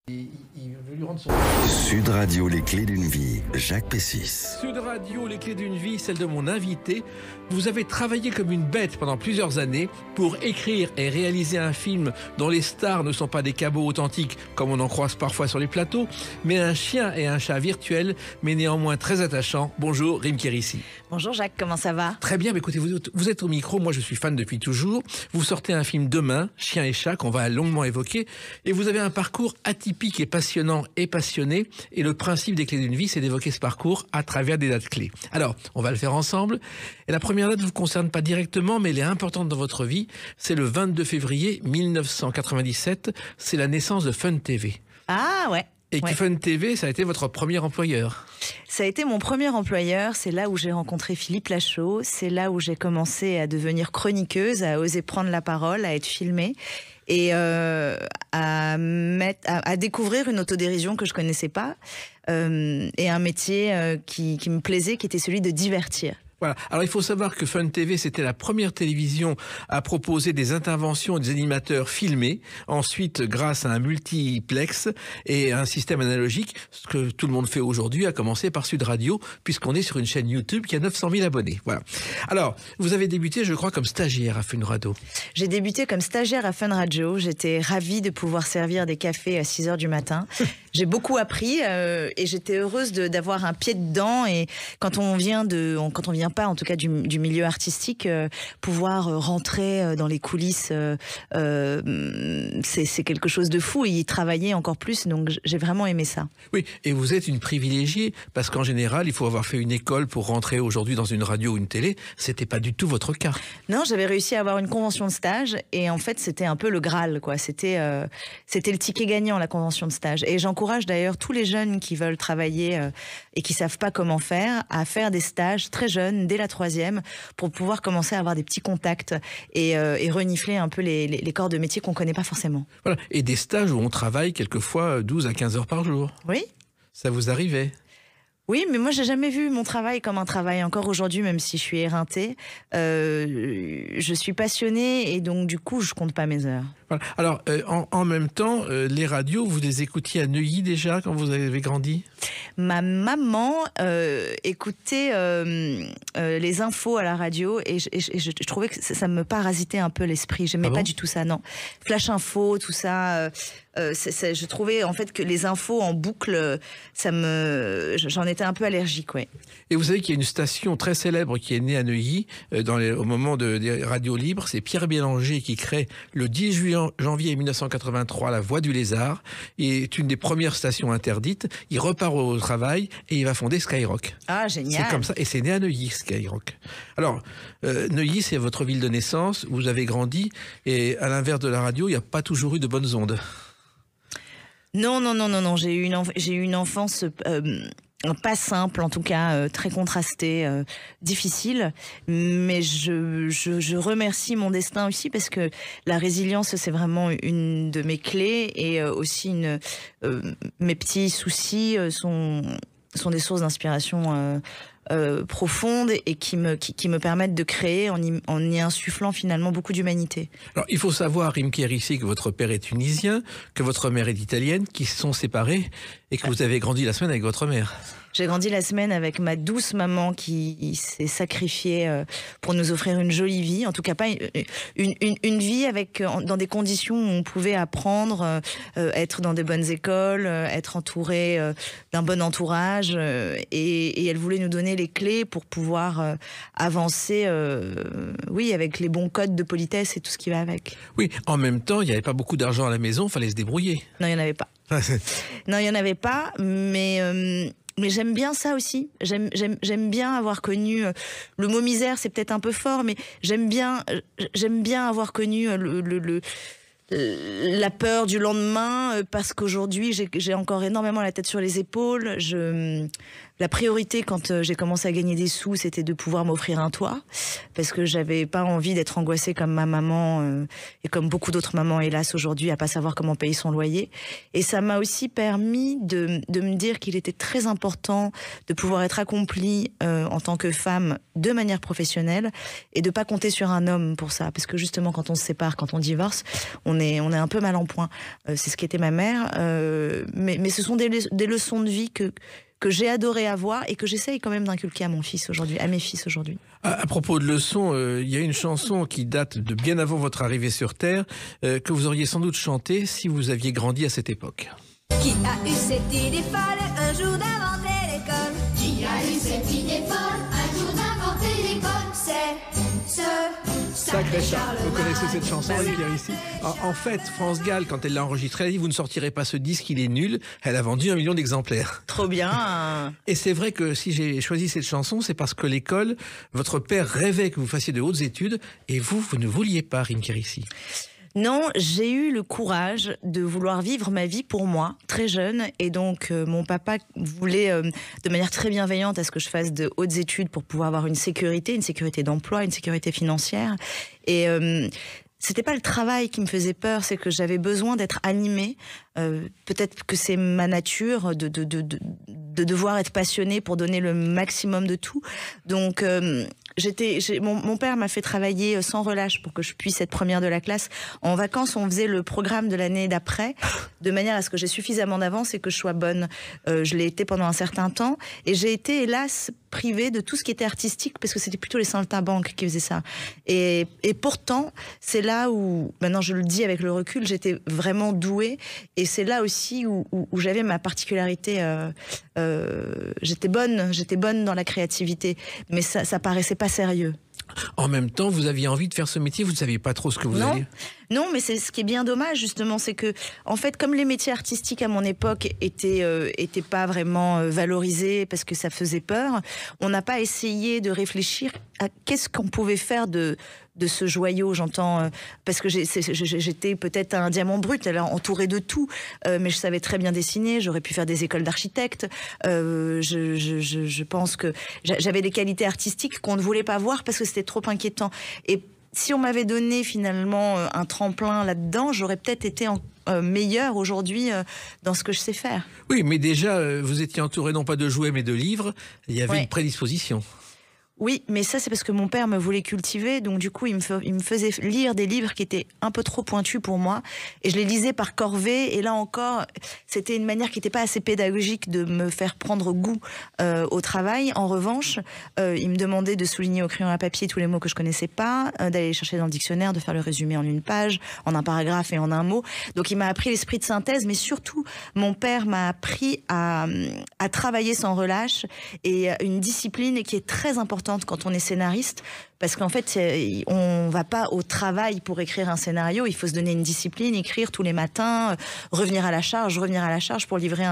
Il veut lui rendre son... Sud Radio, les clés d'une vie, Jacques Pessis. Sud Radio, les clés d'une vie, celle de mon invité. Vous avez travaillé comme une bête pendant plusieurs années pour écrire et réaliser un film dont les stars ne sont pas des cabots authentiques comme on en croise parfois sur les plateaux, mais un chien et un chat virtuels, mais néanmoins très attachants. Bonjour, Rim Kérissi. Bonjour Jacques, comment ça va? Très bien, mais écoutez, vous êtes au micro, moi je suis fan depuis toujours. Vous sortez un film demain, Chien et chat, qu'on va longuement évoquer, et vous avez un parcours atypique et passionnant et passionné, et le principe des clés d'une vie, c'est d'évoquer ce parcours à travers des dates clés. Alors, on va le faire ensemble, et la première date ne vous concerne pas directement, mais elle est importante dans votre vie, c'est le 22 février 1997, c'est la naissance de Fun TV. Ah ouais. Et que Fun TV, ça a été votre premier employeur. Ça a été mon premier employeur, c'est là où j'ai rencontré Philippe Lachaud, c'est là où j'ai commencé à devenir chroniqueuse, à oser prendre la parole, à être filmée et à découvrir une autodérision que je connaissais pas et un métier qui me plaisait, qui était celui de divertir. Voilà. Alors il faut savoir que Fun TV, c'était la première télévision à proposer des interventions des animateurs filmés. Ensuite, grâce à un multiplex et un système analogique, ce que tout le monde fait aujourd'hui, a commencé par Sud Radio, puisqu'on est sur une chaîne YouTube qui a 900 000 abonnés. Voilà. Alors, vous avez débuté, je crois, comme stagiaire à Fun Radio. J'ai débuté comme stagiaire à Fun Radio. J'étais ravie de pouvoir servir des cafés à 6 heures du matin. J'ai beaucoup appris et j'étais heureuse d'avoir un pied dedans. Et quand on vient pas en tout cas du milieu artistique, pouvoir rentrer dans les coulisses, c'est quelque chose de fou, et y travailler encore plus, donc j'ai vraiment aimé ça. Oui, et vous êtes une privilégiée, parce qu'en général, il faut avoir fait une école pour rentrer aujourd'hui dans une radio ou une télé. C'était pas du tout votre cas. Non, j'avais réussi à avoir une convention de stage, et en fait, c'était un peu le Graal, quoi. C'était le ticket gagnant, la convention de stage. Et j'encourage d'ailleurs tous les jeunes qui veulent travailler et qui savent pas comment faire, à faire des stages très jeunes, dès la 3e, pour pouvoir commencer à avoir des petits contacts et renifler un peu les corps de métier qu'on connaît pas forcément. Voilà. Et des stages où on travaille quelquefois 12 à 15 heures par jour. Oui. Ça vous arrivait? Oui, mais moi, j'ai jamais vu mon travail comme un travail. Encore aujourd'hui, même si je suis éreintée, je suis passionnée et donc, du coup, je compte pas mes heures. Voilà. Alors, en même temps, les radios, vous les écoutiez à Neuilly déjà, quand vous avez grandi? Ma maman écoutait les infos à la radio et je trouvais que ça me parasitait un peu l'esprit. J'aimais pas du tout ça, non. Flash Info, tout ça... je trouvais en fait que les infos en boucle, j'en étais un peu allergique, ouais. Et vous savez qu'il y a une station très célèbre qui est née à Neuilly au moment des radios libres. C'est Pierre Bélanger qui crée le 10 janvier 1983 La Voix du Lézard. Il est une des premières stations interdites. Il repart au travail et il va fonder Skyrock. Ah, génial. C'est comme ça, et c'est né à Neuilly, Skyrock. Alors, Neuilly, c'est votre ville de naissance. Vous avez grandi et à l'inverse de la radio, il n'y a pas toujours eu de bonnes ondes. Non. J'ai eu une enfance pas simple, en tout cas très contrastée, difficile. Mais je remercie mon destin aussi, parce que la résilience, c'est vraiment une de mes clés, et aussi mes petits soucis sont des sources d'inspiration profondes et qui me permettent de créer en y insufflant finalement beaucoup d'humanité. Alors, il faut savoir, Rim Kérissi, que votre père est tunisien, que votre mère est italienne, qui se sont séparés et que vous avez grandi la semaine avec votre mère. J'ai grandi la semaine avec ma douce maman qui s'est sacrifiée pour nous offrir une jolie vie. En tout cas, pas une vie dans des conditions où on pouvait apprendre, être dans des bonnes écoles, être entouré d'un bon entourage. Et elle voulait nous donner les clés pour pouvoir avancer, oui, avec les bons codes de politesse et tout ce qui va avec. Oui, en même temps, il n'y avait pas beaucoup d'argent à la maison, il fallait se débrouiller. Non, il n'y en avait pas. Non, il n'y en avait pas, mais j'aime bien ça aussi. J'aime bien avoir connu le mot misère, c'est peut-être un peu fort, mais j'aime bien avoir connu la peur du lendemain, parce qu'aujourd'hui j'ai encore énormément la tête sur les épaules. La priorité quand j'ai commencé à gagner des sous, c'était de pouvoir m'offrir un toit, parce que j'avais pas envie d'être angoissée comme ma maman et comme beaucoup d'autres mamans, hélas, aujourd'hui, à pas savoir comment payer son loyer. Et ça m'a aussi permis de me dire qu'il était très important de pouvoir être accomplie en tant que femme de manière professionnelle, et de pas compter sur un homme pour ça, parce que justement quand on se sépare, quand on divorce, on est un peu mal en point. C'est ce qu'était ma mère, mais ce sont des leçons de vie que j'ai adoré avoir et que j'essaye quand même d'inculquer à mon fils aujourd'hui, à mes fils aujourd'hui. À propos de leçons, il y a une chanson qui date de bien avant votre arrivée sur Terre, que vous auriez sans doute chantée si vous aviez grandi à cette époque. Qui a eu cette idée folle un jour d'inventer l'école? Qui a eu cette idée folle un jour d'inventer l'école? C'est ce Sacré Charles. Vous connaissez cette chanson, Pierre, ici. En fait, France Gall, quand elle l'a enregistrée, elle a dit « Vous ne sortirez pas ce disque, il est nul ». Elle a vendu 1 million d'exemplaires. Trop bien. Et c'est vrai que si j'ai choisi cette chanson, c'est parce que l'école, votre père rêvait que vous fassiez de hautes études et vous ne vouliez pas, Rim Kérissi. Non, j'ai eu le courage de vouloir vivre ma vie pour moi, très jeune. Et donc, mon papa voulait, de manière très bienveillante, à ce que je fasse de hautes études pour pouvoir avoir une sécurité d'emploi, une sécurité financière. Et c'était pas le travail qui me faisait peur, c'est que j'avais besoin d'être animée. Peut-être que c'est ma nature de devoir être passionnée pour donner le maximum de tout. Donc, mon père m'a fait travailler sans relâche pour que je puisse être première de la classe. En vacances, on faisait le programme de l'année d'après, de manière à ce que j'ai suffisamment d'avance et que je sois bonne. Je l'ai été pendant un certain temps, et j'ai été, hélas, privée de tout ce qui était artistique, parce que c'était plutôt les saltimbanques qui faisaient ça. Et pourtant, c'est là où, maintenant je le dis avec le recul, j'étais vraiment douée, et c'est là aussi où j'avais ma particularité. J'étais bonne dans la créativité, mais ça paraissait pas sérieux. En même temps, vous aviez envie de faire ce métier, vous ne saviez pas trop ce que vous alliez. Non, mais c'est ce qui est bien dommage, justement, c'est que, en fait, comme les métiers artistiques à mon époque étaient pas vraiment valorisés parce que ça faisait peur, on n'a pas essayé de réfléchir à qu'est-ce qu'on pouvait faire de ce joyau, j'entends, parce que j'étais peut-être un diamant brut, alors entourée de tout, mais je savais très bien dessiner, j'aurais pu faire des écoles d'architectes, je pense que j'avais des qualités artistiques qu'on ne voulait pas voir parce que c'était trop inquiétant. Et si on m'avait donné finalement un tremplin là-dedans, j'aurais peut-être été meilleure aujourd'hui dans ce que je sais faire. Oui, mais déjà, vous étiez entouré non pas de jouets mais de livres, il y avait une prédisposition. Oui, mais ça c'est parce que mon père me voulait cultiver, donc du coup il me faisait lire des livres qui étaient un peu trop pointus pour moi, et je les lisais par corvée, et là encore c'était une manière qui n'était pas assez pédagogique de me faire prendre goût au travail. En revanche, il me demandait de souligner au crayon à papier tous les mots que je connaissais pas, d'aller les chercher dans le dictionnaire, de faire le résumé en une page, en un paragraphe et en un mot. Donc il m'a appris l'esprit de synthèse, mais surtout mon père m'a appris à travailler sans relâche, et une discipline qui est très importante quand on est scénariste, parce qu'en fait, on va pas au travail pour écrire un scénario, il faut se donner une discipline, écrire tous les matins, revenir à la charge pour livrer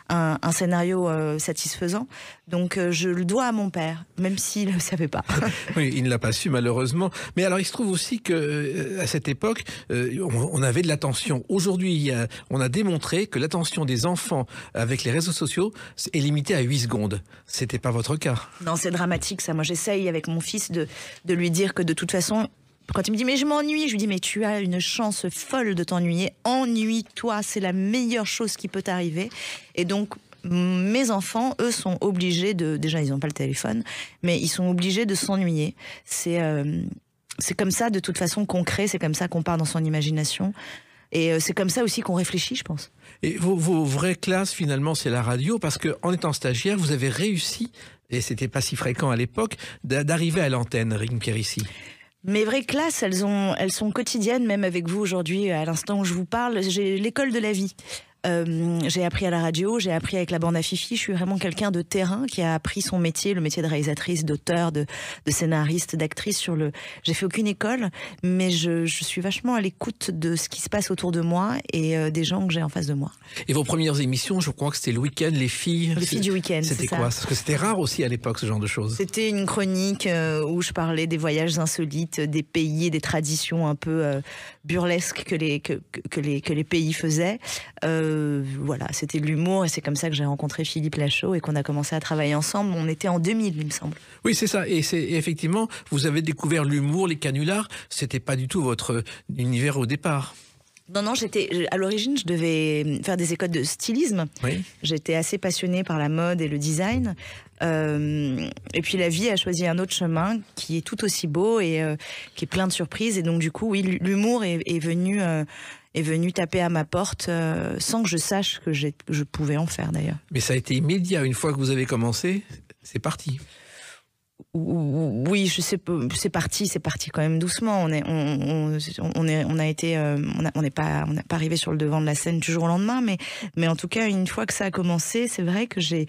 un scénario satisfaisant. Donc je le dois à mon père, même s'il ne le savait pas. Oui, il ne l'a pas su malheureusement. Mais alors il se trouve aussi que à cette époque, on avait de l'attention. Aujourd'hui, on a démontré que l'attention des enfants avec les réseaux sociaux est limitée à 8 secondes. C'était pas votre cas. Non, c'est dramatique ça. Moi j'essaye avec mon fils de lui dire que de toute façon, quand il me dit mais je m'ennuie, je lui dis mais tu as une chance folle de t'ennuyer. Ennuie-toi, c'est la meilleure chose qui peut t'arriver. Et donc mes enfants, eux, sont obligés déjà ils n'ont pas le téléphone, mais ils sont obligés de s'ennuyer. C'est comme ça de toute façon qu'on crée, c'est comme ça qu'on part dans son imagination. Et c'est comme ça aussi qu'on réfléchit, je pense. Et vos vraies classes, finalement, c'est la radio, parce qu'en étant stagiaire, vous avez réussi, et c'était pas si fréquent à l'époque, d'arriver à l'antenne, Rim Kérissi. Mes vraies classes, elles sont quotidiennes, même avec vous aujourd'hui, à l'instant où je vous parle. J'ai l'école de la vie. J'ai appris à la radio, j'ai appris avec la bande à Fifi. Je suis vraiment quelqu'un de terrain qui a appris son métier, le métier de réalisatrice, d'auteur, de scénariste, d'actrice. J'ai fait aucune école, mais je suis vachement à l'écoute de ce qui se passe autour de moi et des gens que j'ai en face de moi. Et vos premières émissions, je crois que c'était le week-end, les filles du week-end. C'était quoi? Parce que c'était rare aussi à l'époque, ce genre de choses. C'était une chronique où je parlais des voyages insolites, des pays et des traditions un peu burlesques que les pays faisaient. Voilà, c'était de l'humour, et c'est comme ça que j'ai rencontré Philippe Lachaud et qu'on a commencé à travailler ensemble. On était en 2000, il me semble. Oui, c'est ça. Et effectivement, vous avez découvert l'humour, les canulars. C'était pas du tout votre univers au départ. Non, à l'origine, je devais faire des écoles de stylisme. Oui. J'étais assez passionnée par la mode et le design. Et puis la vie a choisi un autre chemin qui est tout aussi beau et qui est plein de surprises. Et donc du coup, oui, l'humour est venu est venu taper à ma porte sans que je sache que je pouvais en faire d'ailleurs. Mais ça a été immédiat, une fois que vous avez commencé, c'est parti. Oui, je sais, c'est parti quand même doucement. On n'est pas arrivé sur le devant de la scène du jour au lendemain, mais en tout cas, une fois que ça a commencé, c'est vrai que j'ai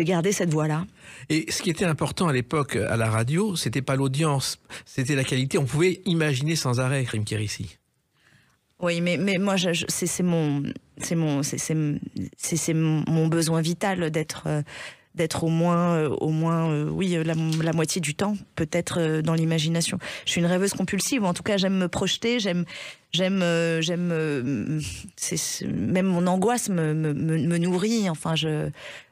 gardé cette voix-là. Et ce qui était important à l'époque à la radio, c'était pas l'audience, c'était la qualité. On pouvait imaginer sans arrêt Rim Kérissi. Oui, mais moi, c'est mon besoin vital d'être au moins la moitié du temps, peut-être dans l'imagination. Je suis une rêveuse compulsive, ou en tout cas j'aime me projeter, même mon angoisse me nourrit. Enfin, je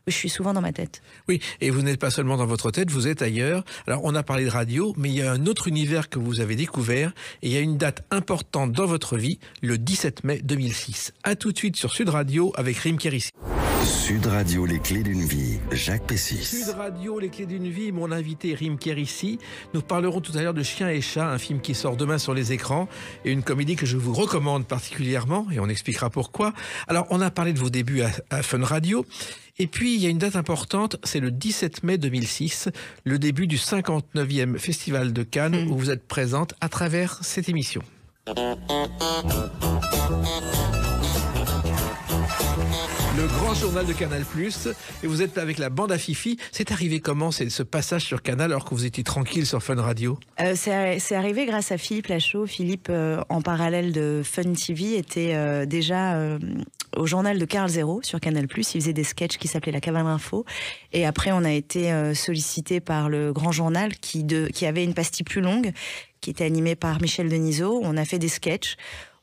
suis souvent dans ma tête. Oui, et vous n'êtes pas seulement dans votre tête, vous êtes ailleurs. Alors, on a parlé de radio, mais il y a un autre univers que vous avez découvert, et il y a une date importante dans votre vie, le 17 mai 2006. À tout de suite sur Sud Radio avec Rim Kérissi. Sud Radio, les clés d'une vie, Jacques Pessis. Sud Radio, les clés d'une vie, mon invité Rim Kérissi. Nous parlerons tout à l'heure de Chien et Chat, un film qui sort demain sur les écrans, et une comédie que je vous recommande particulièrement, et on expliquera pourquoi. Alors, on a parlé de vos débuts à Fun Radio, et puis il y a une date importante, c'est le 17 mai 2006, le début du 59e Festival de Cannes, où vous êtes présente à travers cette émission. Le grand journal de Canal+, et vous êtes avec la bande à Fifi. C'est arrivé comment, ce passage sur Canal, alors que vous étiez tranquille sur Fun Radio? C'est arrivé grâce à Philippe Lachaud. Philippe, en parallèle de Fun TV, était déjà au journal de Carl Zéro sur Canal+. Il faisait des sketchs qui s'appelaient La Cavale Info. Et après, on a été sollicité par le grand journal qui avait une pastille plus longue, qui était animée par Michel Denisot. On a fait des sketchs.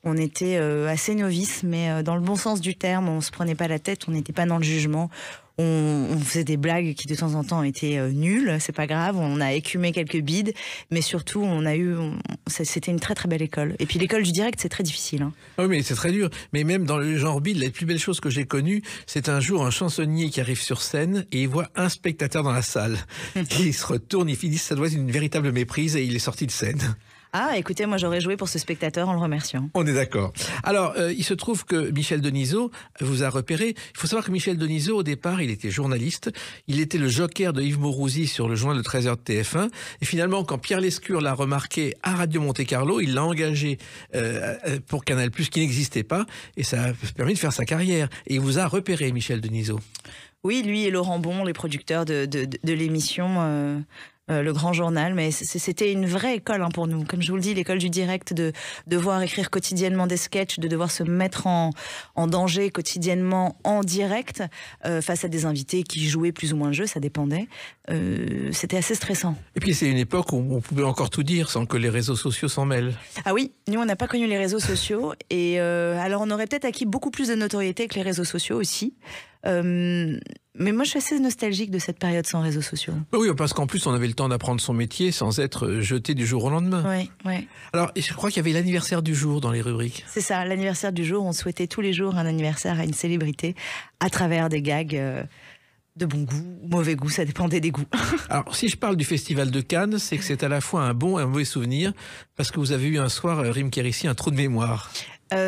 On était assez novices, mais dans le bon sens du terme. On se prenait pas la tête, on n'était pas dans le jugement. On faisait des blagues qui de temps en temps étaient nulles, c'est pas grave. On a écumé quelques bides, mais surtout c'était une très très belle école. Et puis l'école du direct, c'est très difficile. Hein. Oui, mais c'est très dur. Mais même dans le genre bide, la plus belle chose que j'ai connue, c'est un jour un chansonnier qui arrive sur scène et il voit un spectateur dans la salle. Il se retourne, il dit ça doit être une véritable méprise et il est sorti de scène. Ah, écoutez, moi j'aurais joué pour ce spectateur en le remerciant. On est d'accord. Alors, il se trouve que Michel Denisot vous a repéré. Il faut savoir que Michel Denisot, au départ, il était journaliste. Il était le joker de Yves Mourouzi sur le journal de 13h de TF1. Et finalement, quand Pierre Lescure l'a remarqué à Radio Monte-Carlo, il l'a engagé pour Canal+, qui n'existait pas. Et ça a permis de faire sa carrière. Et il vous a repéré, Michel Denisot. Oui, lui et Laurent Bon, les producteurs de l'émission... le grand journal, mais c'était une vraie école pour nous. Comme je vous le dis, l'école du direct, de devoir écrire quotidiennement des sketchs, de devoir se mettre en danger quotidiennement en direct face à des invités qui jouaient plus ou moins le jeu, ça dépendait. C'était assez stressant. Et puis c'est une époque où on pouvait encore tout dire sans que les réseaux sociaux s'en mêlent. Ah oui, nous on n'a pas connu les réseaux sociaux et alors on aurait peut-être acquis beaucoup plus de notoriété que les réseaux sociaux aussi. Mais moi, je suis assez nostalgique de cette période sans réseaux sociaux. Oui, parce qu'en plus, on avait le temps d'apprendre son métier sans être jeté du jour au lendemain. Oui, oui. Alors, je crois qu'il y avait l'anniversaire du jour dans les rubriques. C'est ça, l'anniversaire du jour. On souhaitait tous les jours un anniversaire à une célébrité à travers des gags de bon goût ou mauvais goût, ça dépendait des goûts. Alors, si je parle du Festival de Cannes, c'est que c'est à la fois un bon et un mauvais souvenir, parce que vous avez eu un soir, Rim Kérissi, un trou de mémoire.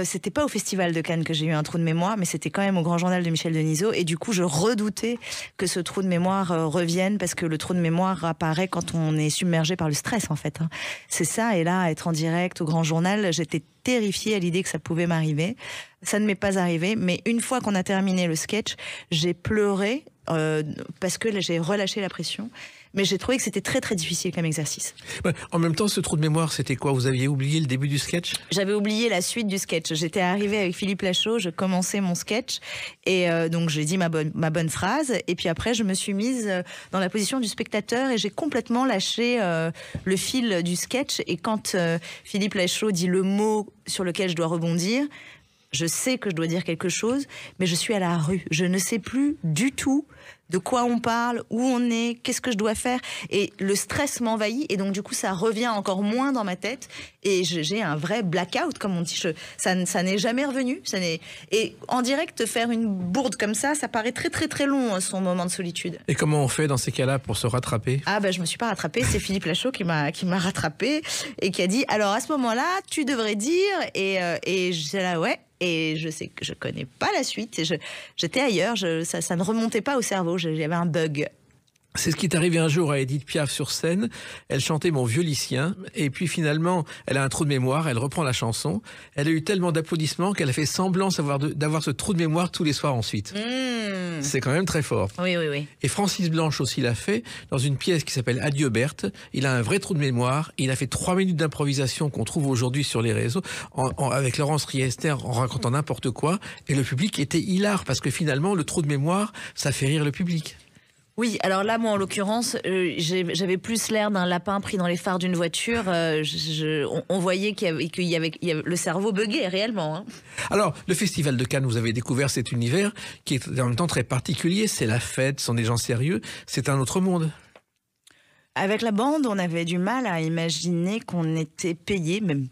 C'était pas au Festival de Cannes que j'ai eu un trou de mémoire, mais c'était quand même au Grand Journal de Michel Denisot. Et du coup, je redoutais que ce trou de mémoire revienne, parce que le trou de mémoire apparaît quand on est submergé par le stress, en fait. C'est ça. Et là, être en direct au Grand Journal, j'étais terrifiée à l'idée que ça pouvait m'arriver. Ça ne m'est pas arrivé, mais une fois qu'on a terminé le sketch, j'ai pleuré parce que j'ai relâché la pression. Mais j'ai trouvé que c'était très très difficile comme exercice. Ouais, en même temps, ce trou de mémoire, c'était quoi? Vous aviez oublié le début du sketch? J'avais oublié la suite du sketch. J'étais arrivée avec Philippe Lachaud, je commençais mon sketch et donc j'ai dit ma bonne phrase et puis après je me suis mise dans la position du spectateur et j'ai complètement lâché le fil du sketch. Et quand Philippe Lachaud dit le mot sur lequel je dois rebondir, je sais que je dois dire quelque chose, mais je suis à la rue. Je ne sais plus du tout de quoi on parle, où on est, qu'est-ce que je dois faire. Et le stress m'envahit, et donc du coup, ça revient encore moins dans ma tête. Et j'ai un vrai blackout, comme on dit. Ça n'est jamais revenu. Et en direct, faire une bourde comme ça paraît très très très long, son moment de solitude. Et comment on fait dans ces cas-là pour se rattraper? Ah je me suis pas rattrapée, c'est Philippe Lachaud qui m'a rattrapée et qui a dit, alors à ce moment-là, tu devrais dire, et j'étais là, ouais. Et je sais que je connais pas la suite. J'étais ailleurs, ça ne remontait pas au cerveau, j'avais un bug. C'est ce qui est arrivé un jour à Édith Piaf sur scène. Elle chantait Mon vieux lycien, et puis finalement, elle a un trou de mémoire, elle reprend la chanson. Elle a eu tellement d'applaudissements qu'elle a fait semblant d'avoir ce trou de mémoire tous les soirs ensuite. C'est quand même très fort. Oui. Et Francis Blanche aussi l'a fait dans une pièce qui s'appelle Adieu Berthe. Il a un vrai trou de mémoire. Il a fait 3 minutes d'improvisation qu'on trouve aujourd'hui sur les réseaux, avec Laurence Riester en racontant n'importe quoi. Et le public était hilar, parce que finalement, le trou de mémoire, ça fait rire le public. Oui, alors là, moi, en l'occurrence, j'avais plus l'air d'un lapin pris dans les phares d'une voiture. On voyait qu'il y avait le cerveau bugué réellement. Hein. Alors, le Festival de Cannes, vous avez découvert cet univers qui est en même temps très particulier. C'est la fête, ce sont des gens sérieux. C'est un autre monde. Avec la bande, on avait du mal à imaginer qu'on était payé, même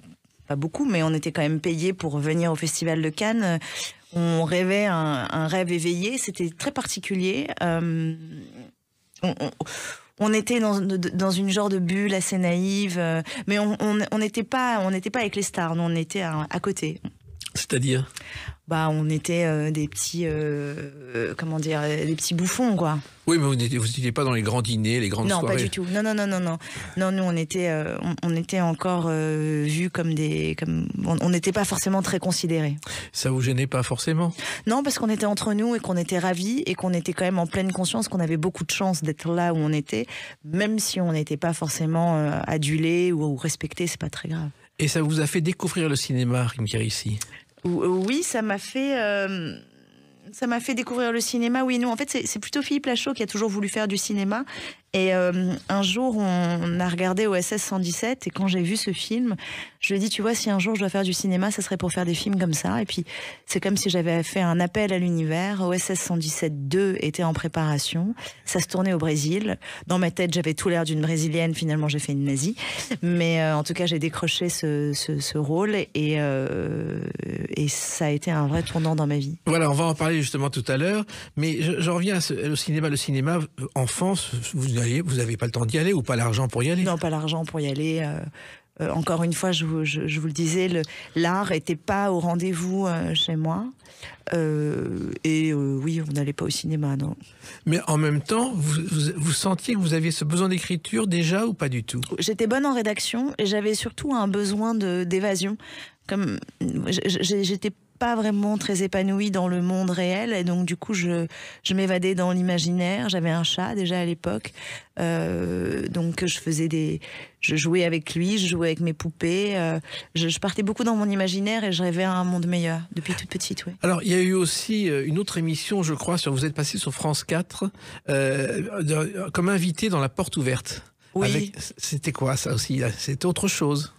pas beaucoup, mais on était quand même payé pour venir au Festival de Cannes. On rêvait un rêve éveillé, c'était très particulier. On était dans une genre de bulle assez naïve, mais on n'était pas avec les stars, nous, on était à côté. C'est-à-dire ? On était des petits, des petits bouffons, quoi. Oui, mais vous n'étiez pas dans les grands dîners, les grandes soirées. Non, pas du tout. Non, nous, on était encore vus comme on n'était pas forcément très considérés. Ça vous gênait pas forcément? Non, parce qu'on était entre nous et qu'on était ravis et qu'on était quand même en pleine conscience qu'on avait beaucoup de chance d'être là où on était, même si on n'était pas forcément adulés ou respectés, c'est pas très grave. Et ça vous a fait découvrir le cinéma, Rim Kérissi? Oui, ça m'a fait découvrir le cinéma. Oui, nous, en fait, c'est plutôt Philippe Lachaud qui a toujours voulu faire du cinéma. Et un jour, on a regardé OSS 117 et quand j'ai vu ce film, je lui ai dit, tu vois, si un jour je dois faire du cinéma, ça serait pour faire des films comme ça. Et puis, c'est comme si j'avais fait un appel à l'univers. OSS 117 2 était en préparation. Ça se tournait au Brésil. Dans ma tête, j'avais tout l'air d'une Brésilienne. Finalement, j'ai fait une nazie. Mais en tout cas, j'ai décroché ce rôle et et ça a été un vrai tournant dans ma vie. Voilà, on va en parler justement tout à l'heure, mais j'en reviens au cinéma. Le cinéma, enfance, vous n'avez pas le temps d'y aller ou pas l'argent pour y aller? Non, pas l'argent pour y aller. Encore une fois, je vous le disais, l'art n'était pas au rendez-vous chez moi. Oui, on n'allait pas au cinéma, non. Mais en même temps, vous sentiez que vous aviez ce besoin d'écriture déjà ou pas du tout? J'étais bonne en rédaction et j'avais surtout un besoin d'évasion. Comme j'étais pas vraiment très épanouie dans le monde réel et donc du coup je m'évadais dans l'imaginaire. J'avais un chat déjà à l'époque, donc je jouais avec lui, je jouais avec mes poupées, je partais beaucoup dans mon imaginaire et je rêvais à un monde meilleur depuis toute petite. Oui. Alors il y a eu aussi une autre émission, je crois, vous êtes passé sur France 4 comme invité dans La Porte Ouverte. Oui. C'était quoi ça aussi? C'était autre chose.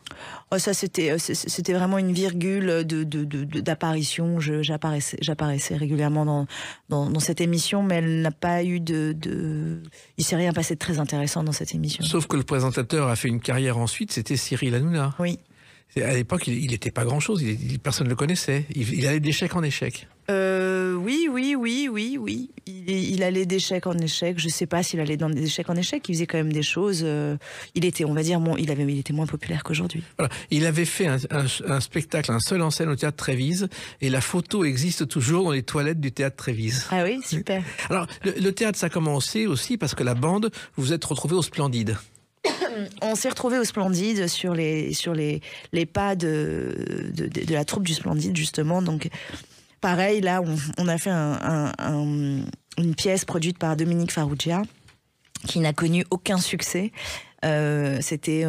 Oh, ça c'était vraiment une virgule d'apparition. J'apparaissais régulièrement dans cette émission, mais elle n'a pas eu il s'est rien passé de très intéressant dans cette émission. Sauf que le présentateur a fait une carrière ensuite, c'était Cyril Hanouna. Oui. À l'époque, il n'était pas grand-chose, personne ne le connaissait. Il allait d'échec en échec. Oui. Il allait d'échec en échec. Je ne sais pas s'il allait dans des échecs en échec. Il faisait quand même des choses. Il était, on va dire, il était moins populaire qu'aujourd'hui. Voilà. Il avait fait un spectacle, un seul en scène au Théâtre Trévise. Et la photo existe toujours dans les toilettes du Théâtre Trévise. Ah oui, super. Alors, le théâtre, ça a commencé aussi parce que la bande, vous vous êtes retrouvés au Splendide. On s'est retrouvés au Splendide sur les pas de la troupe du Splendide, justement. Donc, pareil, là, on a fait une pièce produite par Dominique Farrugia qui n'a connu aucun succès. C'était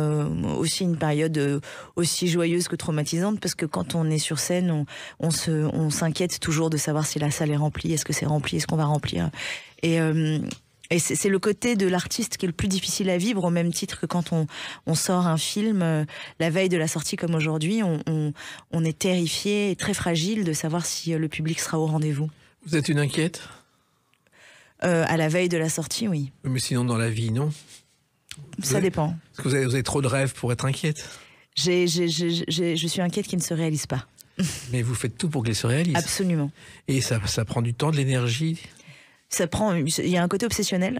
aussi une période aussi joyeuse que traumatisante parce que quand on est sur scène, on s'inquiète toujours de savoir si la salle est remplie, est-ce que c'est rempli, est-ce qu'on va remplir. Et c'est le côté de l'artiste qui est le plus difficile à vivre, au même titre que quand on sort un film, la veille de la sortie comme aujourd'hui, on est terrifié et très fragile de savoir si le public sera au rendez-vous. Vous êtes une inquiète ? À la veille de la sortie, oui. Mais sinon, dans la vie, non ? Ça dépend. Est-ce que vous avez trop de rêves pour être inquiète ? Je suis inquiète qu'ils ne se réalisent pas. Mais vous faites tout pour qu'ils se réalisent. Absolument. Et ça prend du temps, de l'énergie ? Il y a un côté obsessionnel.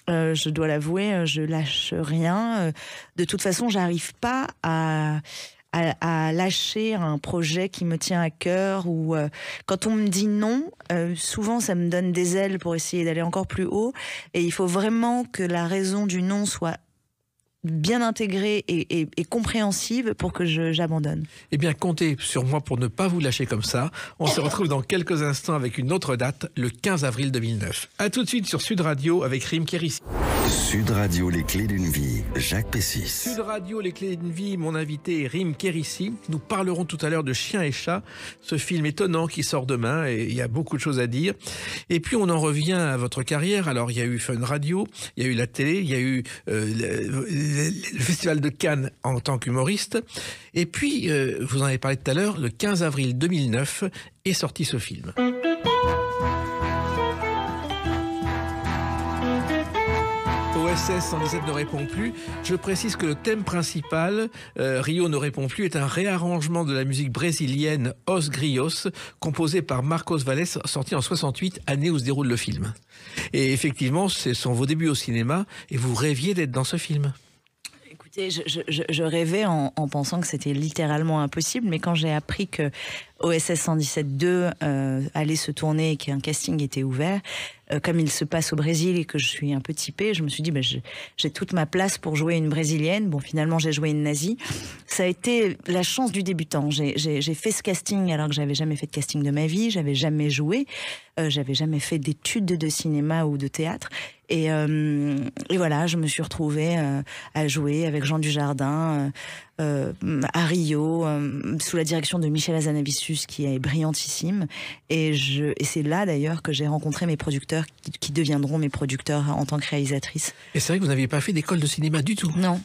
Je dois l'avouer, je lâche rien. De toute façon, j'arrive pas à lâcher un projet qui me tient à cœur. Ou quand on me dit non, souvent ça me donne des ailes pour essayer d'aller encore plus haut. Et il faut vraiment que la raison du non soit bien intégrée et compréhensive pour que j'abandonne. Eh bien, comptez sur moi pour ne pas vous lâcher comme ça. On se retrouve dans quelques instants avec une autre date, le 15 avril 2009. A tout de suite sur Sud Radio avec Rim Kérissi. Sud Radio, les clés d'une vie, Jacques Pessis. Sud Radio, les clés d'une vie, mon invité est Rim Kérissi. Nous parlerons tout à l'heure de Chien et Chat, ce film étonnant qui sort demain, et il y a beaucoup de choses à dire. Et puis on en revient à votre carrière. Alors il y a eu Fun Radio, il y a eu la télé, il y a eu le Festival de Cannes en tant qu'humoriste. Et puis, vous en avez parlé tout à l'heure, le 15 avril 2009 est sorti ce film. OSS 117 ne répond plus. Je précise que le thème principal, Rio ne répond plus, est un réarrangement de la musique brésilienne Os Grios, composé par Marcos Valles, sorti en 68, année où se déroule le film. Et effectivement, ce sont vos débuts au cinéma, et vous rêviez d'être dans ce film. Écoutez, je rêvais en pensant que c'était littéralement impossible, mais quand j'ai appris que OSS 117.2 allait se tourner et qu'un casting était ouvert, comme il se passe au Brésil et que je suis un peu typée, je me suis dit j'ai toute ma place pour jouer une brésilienne. Bon, finalement j'ai joué une nazie. Ça a été la chance du débutant. J'ai fait ce casting alors que j'avais jamais fait de casting de ma vie, j'avais jamais joué, j'avais jamais fait d'études de cinéma ou de théâtre. Et voilà, je me suis retrouvée à jouer avec Jean Dujardin à Rio, sous la direction de Michel Hazanavicius, qui est brillantissime. Et c'est là d'ailleurs que j'ai rencontré mes producteurs, qui deviendront mes producteurs en tant que réalisatrice. Et c'est vrai que vous n'aviez pas fait d'école de cinéma du tout ? Non.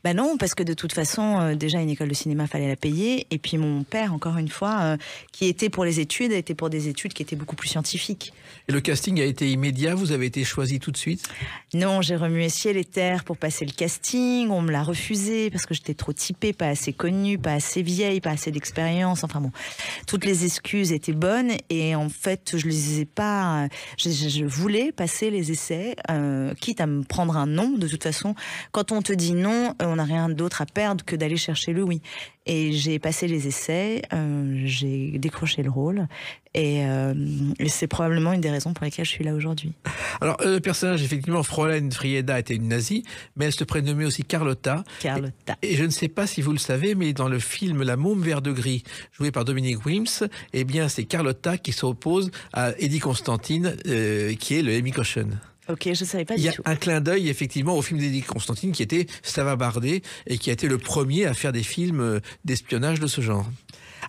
Ben non, parce que de toute façon, déjà une école de cinéma, fallait la payer. Et puis mon père, encore une fois, qui était pour les études, était pour des études qui étaient beaucoup plus scientifiques. Et le casting a été immédiat, vous avez été choisi tout de suite ? Non, j'ai remué ciel et terre pour passer le casting. On me l'a refusé parce que j'étais trop typée, pas assez connue, pas assez vieille, pas assez d'expérience. Enfin bon, toutes les excuses étaient bonnes. Et en fait, je les ai pas... Je voulais passer les essais, quitte à me prendre un non. De toute façon, quand on te dit non, on n'a rien d'autre à perdre que d'aller chercher le oui. Et j'ai passé les essais, j'ai décroché le rôle, et c'est probablement une des raisons pour lesquelles je suis là aujourd'hui. Alors, le personnage, effectivement, Fräulein Frieda était une nazie, mais elle se prénommait aussi Carlotta. Carlotta. Et je ne sais pas si vous le savez, mais dans le film La Môme vert de gris, joué par Dominique Wilms, eh bien, c'est Carlotta qui s'oppose à Eddie Constantine, qui est le Amy Caution. Ok, je ne savais pas du tout. Il y a un clin d'œil, effectivement, au film d'Eddie Constantine, qui était Stava Bardé, et qui a été le premier à faire des films d'espionnage de ce genre.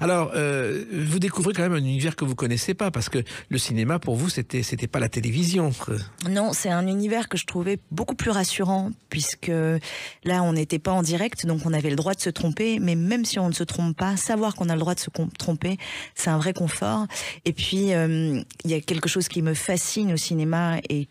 Alors, vous découvrez quand même un univers que vous connaissez pas, parce que le cinéma, pour vous, c'était pas la télévision. Non, c'est un univers que je trouvais beaucoup plus rassurant, puisque là, on n'était pas en direct, donc on avait le droit de se tromper, mais même si on ne se trompe pas, savoir qu'on a le droit de se tromper, c'est un vrai confort. Et puis, il y a quelque chose qui me fascine au cinéma, et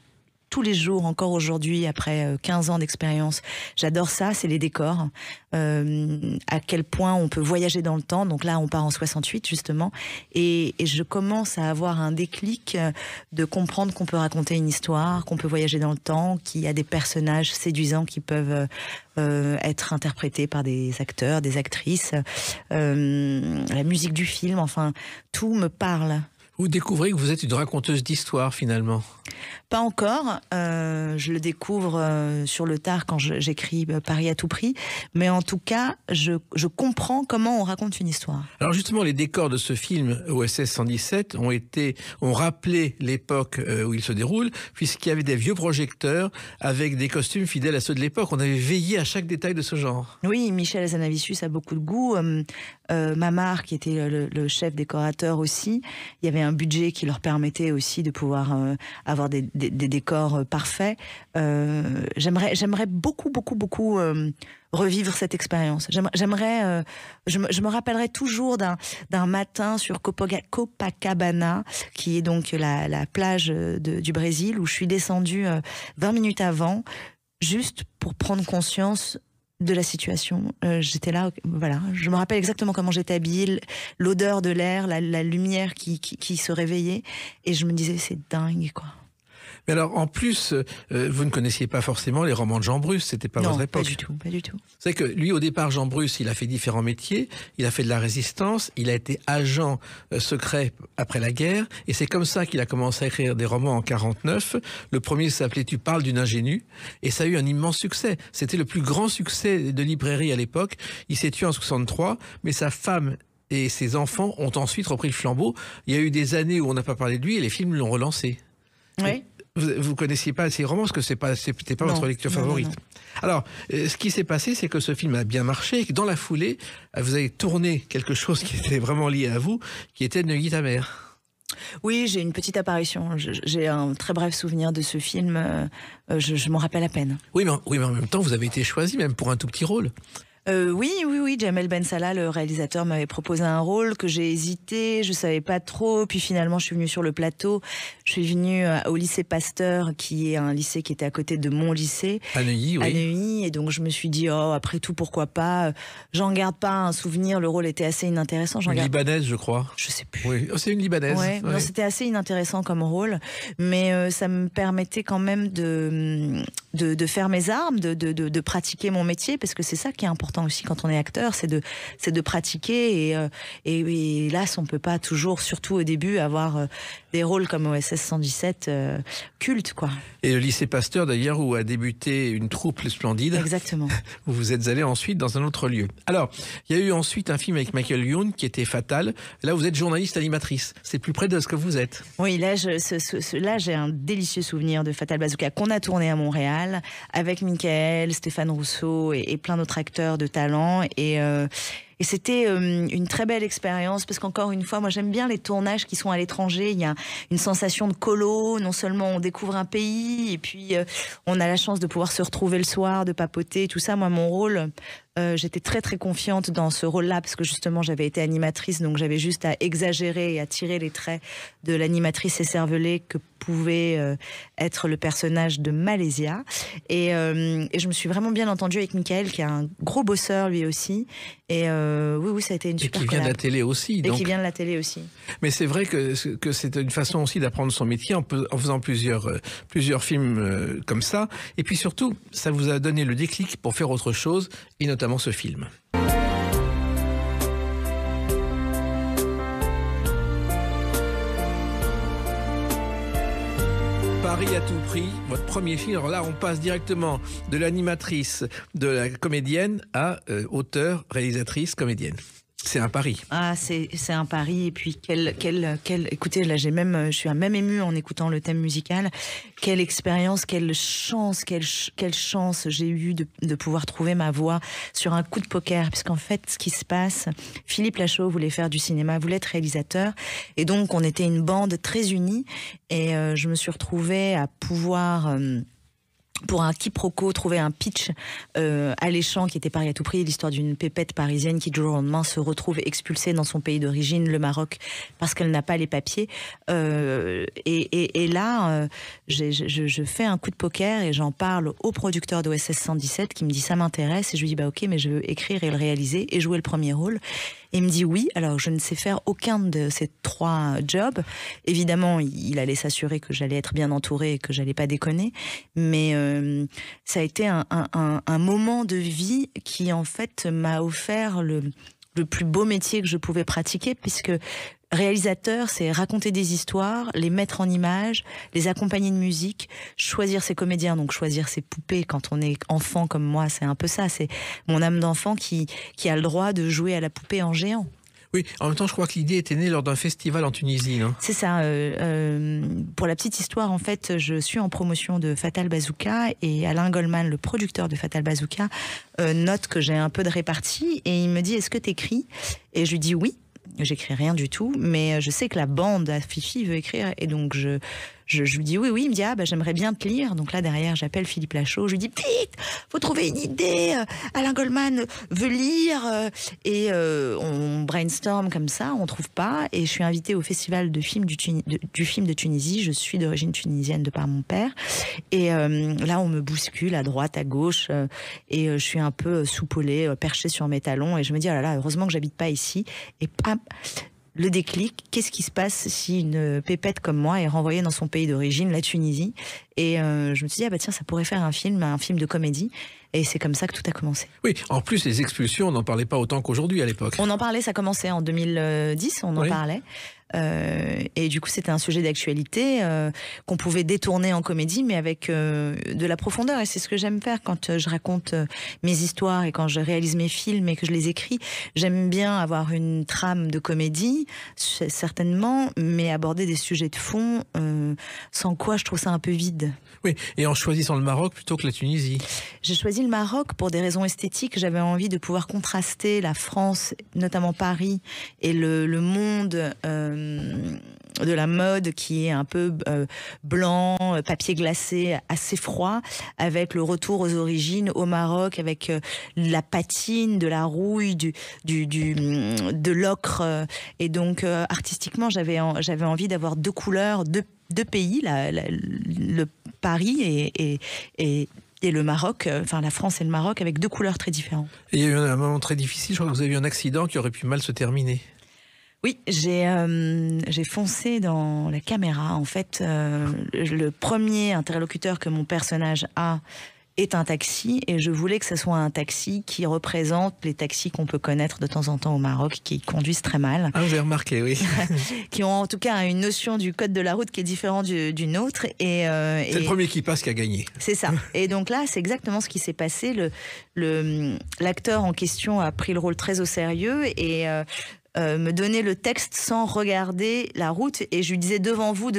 tous les jours, encore aujourd'hui, après 15 ans d'expérience, j'adore ça, c'est les décors. À quel point on peut voyager dans le temps. Donc là, on part en 68, justement. Et je commence à avoir un déclic de comprendre qu'on peut raconter une histoire, qu'on peut voyager dans le temps, qu'il y a des personnages séduisants qui peuvent être interprétés par des acteurs, des actrices. La musique du film, enfin, tout me parle. Vous découvrez que vous êtes une raconteuse d'histoire, finalement. Pas encore. Je le découvre sur le tard quand j'écris Paris à tout prix. Mais en tout cas, je comprends comment on raconte une histoire. Alors justement, les décors de ce film OSS 117 ont rappelé l'époque où il se déroule, puisqu'il y avait des vieux projecteurs avec des costumes fidèles à ceux de l'époque. On avait veillé à chaque détail de ce genre. Oui, Michel Hazanavicius a beaucoup de goût. Mamar, qui était le chef décorateur aussi. Il y avait un budget qui leur permettait aussi de pouvoir avoir des décors parfaits. J'aimerais beaucoup revivre cette expérience. J'aimerais, je me rappellerai toujours d'un matin sur Copacabana, qui est donc la plage du Brésil, où je suis descendue 20 minutes avant, juste pour prendre conscience de la situation. J'étais là, voilà. Je me rappelle exactement comment j'étais habillée, l'odeur de l'air, la lumière qui se réveillait, et je me disais, c'est dingue, quoi. Mais alors, en plus, vous ne connaissiez pas forcément les romans de Jean Bruce, c'était pas votre époque. Non, pas du tout. C'est que lui, au départ, Jean Bruce, il a fait différents métiers, il a fait de la résistance, il a été agent secret après la guerre, et c'est comme ça qu'il a commencé à écrire des romans en 49. Le premier s'appelait « Tu parles d'une ingénue », et ça a eu un immense succès. C'était le plus grand succès de librairie à l'époque. Il s'est tué en 63, mais sa femme et ses enfants ont ensuite repris le flambeau. Il y a eu des années où on n'a pas parlé de lui, et les films l'ont relancé. Oui. Vous connaissiez pas ces romans parce que c'était pas votre lecture favorite. Non. Alors, ce qui s'est passé, c'est que ce film a bien marché et que dans la foulée, vous avez tourné quelque chose qui était vraiment lié à vous, qui était Neuilly ta mère. Oui, j'ai une petite apparition. J'ai un très bref souvenir de ce film. Je m'en rappelle à peine. Oui, mais en même temps, vous avez été choisi même pour un tout petit rôle. Oui. Jamel Ben Salah, le réalisateur, m'avait proposé un rôle que j'ai hésité, je savais pas trop. Puis finalement, je suis venue sur le plateau. Je suis venue au lycée Pasteur, qui est un lycée qui était à côté de mon lycée. À Neuilly, oui. À Neuilly, et donc je me suis dit, après tout, pourquoi pas. J'en garde pas un souvenir. Le rôle était assez inintéressant. Libanaise, je crois. Je sais plus. Oui, c'est une Libanaise. Ouais. Non, c'était assez inintéressant comme rôle, mais ça me permettait quand même de faire mes armes, de pratiquer mon métier, parce que c'est ça qui est important aussi quand on est acteur, c'est de pratiquer, et hélas, on peut pas toujours, surtout au début, avoir des rôles comme OSS 117 cultes, quoi. Et le lycée Pasteur, d'ailleurs, où a débuté une troupe splendide. Exactement. Où vous êtes allé ensuite dans un autre lieu. Alors, il y a eu ensuite un film avec Michael Youn qui était Fatal. Là, vous êtes journaliste animatrice. C'est plus près de ce que vous êtes. Oui, là, j'ai un délicieux souvenir de Fatal Bazooka qu'on a tourné à Montréal avec Michael, Stéphane Rousseau et plein d'autres acteurs de talent. Et c'était une très belle expérience, parce qu'encore une fois, moi j'aime bien les tournages qui sont à l'étranger. Il y a une sensation de colo, non seulement on découvre un pays, et puis on a la chance de pouvoir se retrouver le soir, de papoter, tout ça. Moi, mon rôle, j'étais très très confiante dans ce rôle-là, parce que justement j'avais été animatrice, donc j'avais juste à exagérer et à tirer les traits de l'animatrice écervelée que pouvait être le personnage de Malaysia. Et je me suis vraiment bien entendue avec Michael, qui est un gros bosseur lui aussi. Et oui, ça a été une super collab. Et qui vient de la télé aussi. Et qui vient de la télé aussi. Mais c'est vrai que c'est une façon aussi d'apprendre son métier en faisant plusieurs films comme ça. Et puis surtout, ça vous a donné le déclic pour faire autre chose, et notamment ce film. Paris à tout prix, votre premier film. Alors là, on passe directement de l'animatrice, de la comédienne à auteure, réalisatrice, comédienne. C'est un pari. Ah, c'est un pari. Et puis écoutez, là je suis même émue en écoutant le thème musical. Quelle expérience, quelle chance j'ai eu de pouvoir trouver ma voix sur un coup de poker, puisqu'en fait, ce qui se passe, Philippe Lachaud voulait faire du cinéma, voulait être réalisateur, et donc on était une bande très unie, et je me suis retrouvée à pouvoir pour un quiproquo, trouver un pitch alléchant qui était Paris à tout prix, l'histoire d'une pépette parisienne qui, du jour au lendemain, se retrouve expulsée dans son pays d'origine, le Maroc, parce qu'elle n'a pas les papiers. Et là, je fais un coup de poker et j'en parle au producteur d'OSS 117 qui me dit « ça m'intéresse ». Et je lui dis « bah ok, mais je veux écrire et le réaliser et jouer le premier rôle ». Et il me dit oui. Alors je ne sais faire aucun de ces 3 jobs. Évidemment, il allait s'assurer que j'allais être bien entourée et que j'allais pas déconner. Mais ça a été un moment de vie qui en fait m'a offert le plus beau métier que je pouvais pratiquer, puisque réalisateur, c'est raconter des histoires, les mettre en images, les accompagner de musique, choisir ses comédiens, donc choisir ses poupées. Quand on est enfant comme moi, c'est un peu ça. C'est mon âme d'enfant qui a le droit de jouer à la poupée en géant. Oui, en même temps, je crois que l'idée était née lors d'un festival en Tunisie, non? C'est ça. Pour la petite histoire, en fait, je suis en promotion de Fatal Bazooka et Alain Goldman, le producteur de Fatal Bazooka, note que j'ai un peu de répartie et il me dit « Est-ce que t'écris ?» Et je lui dis « Oui ». J'écris rien du tout, mais je sais que la bande à Fifi veut écrire et donc je lui dis oui. Il me dit j'aimerais bien te lire. Donc là derrière j'appelle Philippe Lachaud, je lui dis vite, faut trouver une idée. Alain Goldman veut lire et on brainstorm comme ça, on trouve pas. Et je suis invitée au festival du film de Tunisie. Je suis d'origine tunisienne de par mon père et là on me bouscule à droite, à gauche et je suis un peu soupolée, perchée sur mes talons et je me dis oh là là, heureusement que j'habite pas ici. Et le déclic, qu'est-ce qui se passe si une pépette comme moi est renvoyée dans son pays d'origine, la Tunisie? Et je me suis dit, tiens, ça pourrait faire un film de comédie. Et c'est comme ça que tout a commencé. Oui, en plus, les expulsions, on n'en parlait pas autant qu'aujourd'hui à l'époque. On en parlait, ça commençait en 2010, on en parlait. Et du coup, c'était un sujet d'actualité qu'on pouvait détourner en comédie, mais avec de la profondeur. Et c'est ce que j'aime faire quand je raconte mes histoires et quand je réalise mes films et que je les écris. J'aime bien avoir une trame de comédie, certainement, mais aborder des sujets de fond, sans quoi je trouve ça un peu vide. Oui, et en choisissant le Maroc plutôt que la Tunisie. J'ai choisi le Maroc pour des raisons esthétiques. J'avais envie de pouvoir contraster la France, notamment Paris, et le monde de la mode qui est un peu blanc, papier glacé, assez froid, avec le retour aux origines au Maroc, avec la patine, de la rouille, de l'ocre. Et donc, artistiquement, j'avais envie d'avoir deux couleurs, deux pays, le Paris et le Maroc, enfin la France et le Maroc, avec deux couleurs très différentes. Et il y a eu un moment très difficile, je crois que vous avez eu un accident qui aurait pu mal se terminer. Oui, j'ai foncé dans la caméra. En fait, le premier interlocuteur que mon personnage a est un taxi, et je voulais que ce soit un taxi qui représente les taxis qu'on peut connaître de temps en temps au Maroc, qui conduisent très mal. Ah, j'ai remarqué, oui. Qui ont en tout cas une notion du code de la route qui est différent du nôtre. C'est le premier qui passe qui a gagné. C'est ça. Et donc là, c'est exactement ce qui s'est passé. L'acteur en question a pris le rôle très au sérieux et me donnait le texte sans regarder la route, et je lui disais devant vous,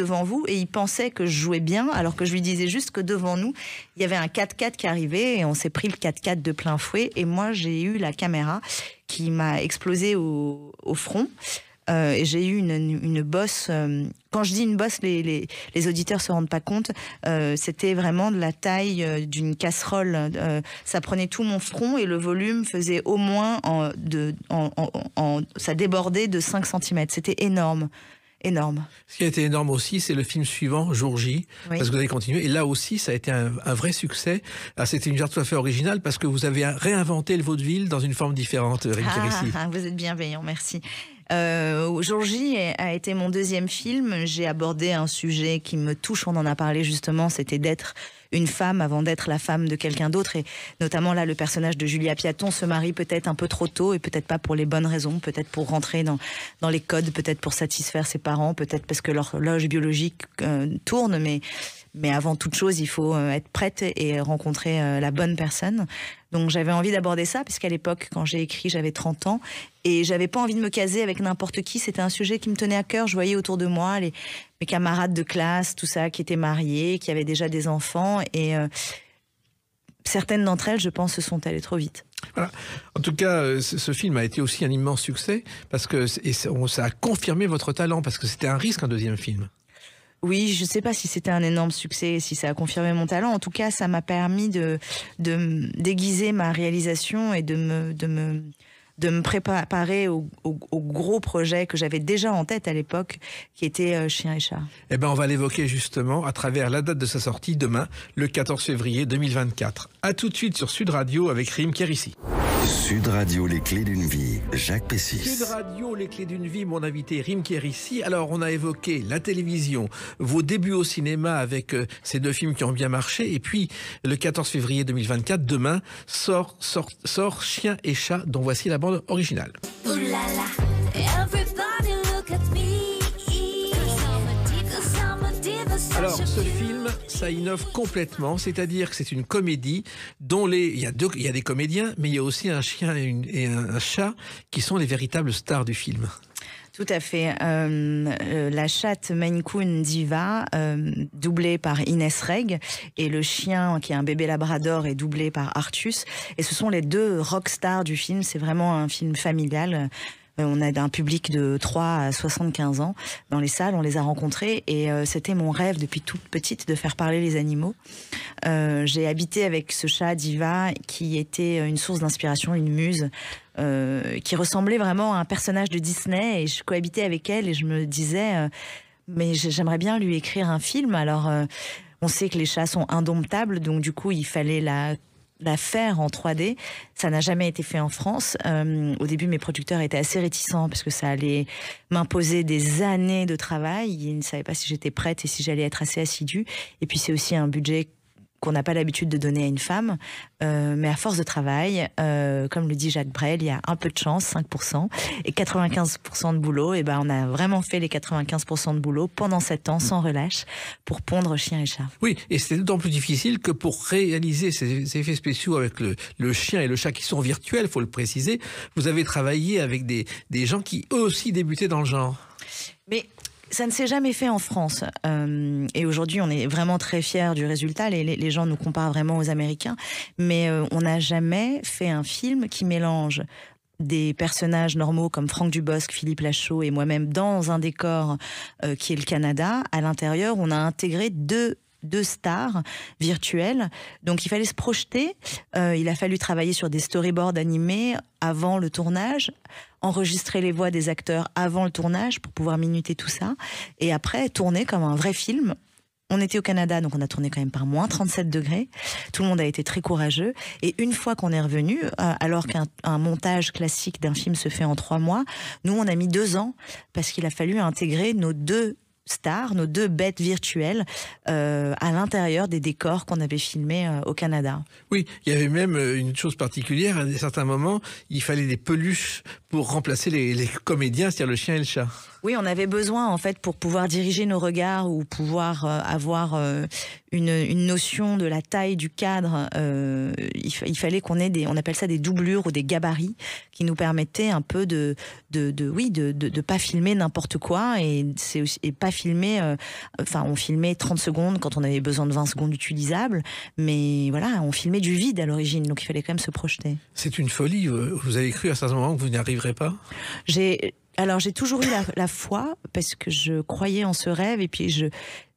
et il pensait que je jouais bien, alors que je lui disais juste que devant nous il y avait un 4x4 qui arrivait et on s'est pris le 4x4 de plein fouet, et moi j'ai eu la caméra qui m'a explosé au front. Et j'ai eu une bosse. Quand je dis une bosse, les auditeurs se rendent pas compte. C'était vraiment de la taille d'une casserole. Ça prenait tout mon front et le volume faisait au moins ça débordait de 5 cm. C'était énorme. Énorme. Ce qui a été énorme aussi, c'est le film suivant, Jour J, oui. Parce que vous avez continué. Et là aussi, ça a été un vrai succès. C'était une histoire tout à fait originale parce que vous avez réinventé le vaudeville dans une forme différente, Rim Kérissi. Vous êtes bienveillant, merci. Jour J a été mon deuxième film. J'ai abordé un sujet qui me touche, on en a parlé justement, c'était d'être une femme avant d'être la femme de quelqu'un d'autre, et notamment là le personnage de Julia Piaton se marie peut-être un peu trop tôt et peut-être pas pour les bonnes raisons, peut-être pour rentrer dans les codes, peut-être pour satisfaire ses parents, peut-être parce que l'horloge biologique tourne, mais avant toute chose il faut être prête et rencontrer la bonne personne. Donc j'avais envie d'aborder ça, puisqu'à l'époque, quand j'ai écrit, j'avais 30 ans, et j'avais pas envie de me caser avec n'importe qui. C'était un sujet qui me tenait à cœur. Je voyais autour de moi mes camarades de classe, tout ça, qui étaient mariés, qui avaient déjà des enfants, et certaines d'entre elles, je pense, se sont allées trop vite. Voilà. En tout cas, ce film a été aussi un immense succès, parce que ça a confirmé votre talent, parce que c'était un risque, un deuxième film. Oui, je ne sais pas si c'était un énorme succès, si ça a confirmé mon talent. En tout cas, ça m'a permis de déguiser ma réalisation et de me préparer au gros projet que j'avais déjà en tête à l'époque, qui était Chien et Chat. Eh ben, on va l'évoquer justement à travers la date de sa sortie, demain, le 14 février 2024. À tout de suite sur Sud Radio avec Rim Kérissi. Sud Radio, les clés d'une vie, Jacques Pessis. Sud Radio, les clés d'une vie, mon invité Rim Kérissi. Alors, on a évoqué la télévision, vos débuts au cinéma avec ces deux films qui ont bien marché, et puis le 14 février 2024, demain, sort Chien et Chat, dont voici la bande originale. Ooh la la, everybody look at me. 'Cause I'm a deal Alors, ce film, ça innove complètement, c'est-à-dire que c'est une comédie dont il y a des comédiens, mais il y a aussi un chien et un chat qui sont les véritables stars du film. Tout à fait. La chatte Maine Coon Diva, doublée par Inès Reg, et le chien, qui est un bébé labrador, est doublé par Artus. Et ce sont les deux rockstars du film. C'est vraiment un film familial. On a un public de 3 à 75 ans dans les salles, on les a rencontrés et c'était mon rêve depuis toute petite de faire parler les animaux. J'ai habité avec ce chat Diva qui était une source d'inspiration, une muse, qui ressemblait vraiment à un personnage de Disney, et je cohabitais avec elle et je me disais mais j'aimerais bien lui écrire un film. Alors on sait que les chats sont indomptables, donc du coup il fallait la faire en 3D. Ça n'a jamais été fait en France. Au début, mes producteurs étaient assez réticents parce que ça allait m'imposer des années de travail. Ils ne savaient pas si j'étais prête et si j'allais être assez assidue. Et puis, c'est aussi un budget qu'on n'a pas l'habitude de donner à une femme. Mais à force de travail, comme le dit Jacques Brel, il y a un peu de chance, 5%, et 95% de boulot. Et ben, on a vraiment fait les 95% de boulot pendant 7 ans, sans relâche, pour pondre chien et chat. Oui, et c'était d'autant plus difficile que pour réaliser ces effets spéciaux avec le chien et le chat qui sont virtuels, faut le préciser, vous avez travaillé avec des gens qui, eux aussi, débutaient dans le genre. Mais ça ne s'est jamais fait en France. Et aujourd'hui, on est vraiment très fiers du résultat. Les gens nous comparent vraiment aux Américains. Mais on n'a jamais fait un film qui mélange des personnages normaux comme Franck Dubosc, Philippe Lachaud et moi-même dans un décor qui est le Canada. À l'intérieur, on a intégré deux stars virtuelles. Donc il fallait se projeter. Il a fallu travailler sur des storyboards animés avant le tournage, enregistrer les voix des acteurs avant le tournage pour pouvoir minuter tout ça, et après tourner comme un vrai film. On était au Canada, donc on a tourné quand même par moins 37 degrés. Tout le monde a été très courageux. Et une fois qu'on est revenu, alors qu'un montage classique d'un film se fait en 3 mois, nous on a mis 2 ans parce qu'il a fallu intégrer nos 2 stars, nos 2 bêtes virtuelles à l'intérieur des décors qu'on avait filmés au Canada. Oui, il y avait même une chose particulière, à certains moments, il fallait des peluches pour remplacer les comédiens, c'est-à-dire le chien et le chat. Oui, on avait besoin, en fait, pour pouvoir diriger nos regards ou pouvoir avoir une notion de la taille du cadre. Il fallait qu'on ait on appelle ça des doublures ou des gabarits, qui nous permettaient un peu de pas filmer n'importe quoi, et pas filmer. On filmait 30 secondes quand on avait besoin de 20 secondes utilisables, mais voilà, on filmait du vide à l'origine, donc il fallait quand même se projeter. C'est une folie. Vous avez cru à certains moments que vous n'y arriverez pas ? Alors j'ai toujours eu la foi, parce que je croyais en ce rêve, et puis